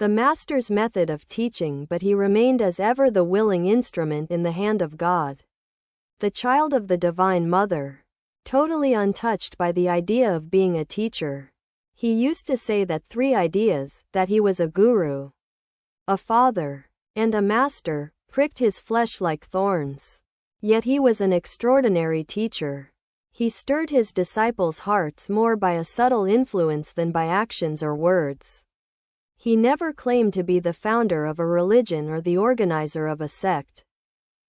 the master's method of teaching, but he remained as ever the willing instrument in the hand of God. The child of the Divine Mother, totally untouched by the idea of being a teacher. He used to say that 3 ideas, that he was a guru, a father, and a master, pricked his flesh like thorns. Yet he was an extraordinary teacher. He stirred his disciples' hearts more by a subtle influence than by actions or words. He never claimed to be the founder of a religion or the organizer of a sect.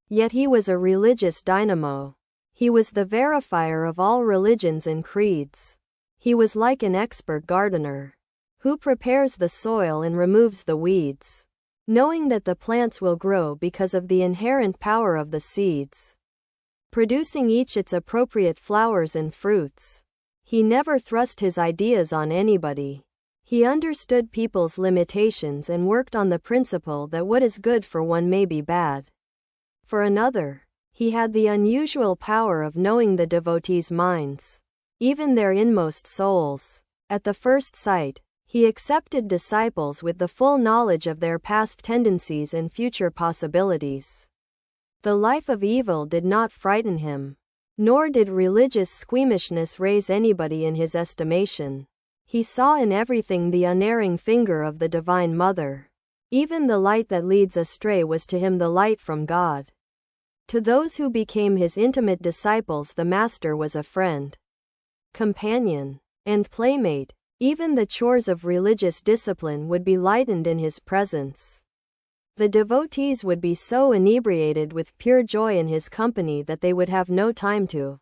Yet he was a religious dynamo. He was the verifier of all religions and creeds. He was like an expert gardener, who prepares the soil and removes the weeds, knowing that the plants will grow because of the inherent power of the seeds, producing each its appropriate flowers and fruits. He never thrust his ideas on anybody. He understood people's limitations and worked on the principle that what is good for one may be bad for another. He had the unusual power of knowing the devotees' minds, even their inmost souls. At the first sight, he accepted disciples with the full knowledge of their past tendencies and future possibilities. The life of evil did not frighten him, nor did religious squeamishness raise anybody in his estimation. He saw in everything the unerring finger of the Divine Mother. Even the light that leads astray was to him the light from God. To those who became his intimate disciples, the Master was a friend, companion, and playmate. Even the chores of religious discipline would be lightened in his presence. The devotees would be so inebriated with pure joy in his company that they would have no time to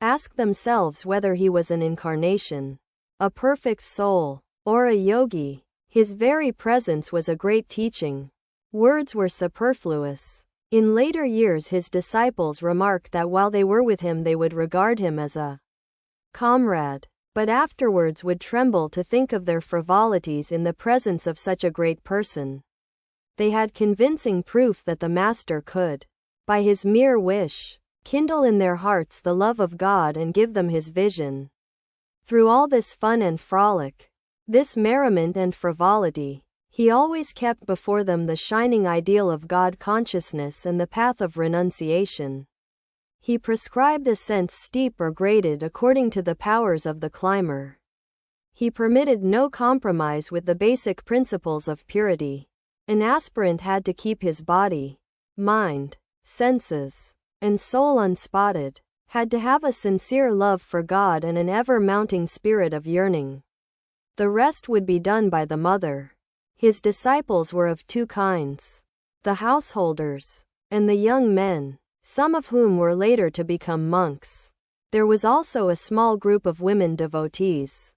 ask themselves whether he was an incarnation, a perfect soul, or a yogi. His very presence was a great teaching. Words were superfluous. In later years, his disciples remarked that while they were with him, they would regard him as a comrade, but afterwards would tremble to think of their frivolities in the presence of such a great person. They had convincing proof that the Master could, by his mere wish, kindle in their hearts the love of God and give them his vision. Through all this fun and frolic, this merriment and frivolity, he always kept before them the shining ideal of God consciousness and the path of renunciation. He prescribed ascents steep or graded according to the powers of the climber. He permitted no compromise with the basic principles of purity. An aspirant had to keep his body, mind, senses, and soul unspotted, had to have a sincere love for God and an ever-mounting spirit of yearning. The rest would be done by the Mother. His disciples were of 2 kinds: the householders, and the young men, some of whom were later to become monks. There was also a small group of women devotees.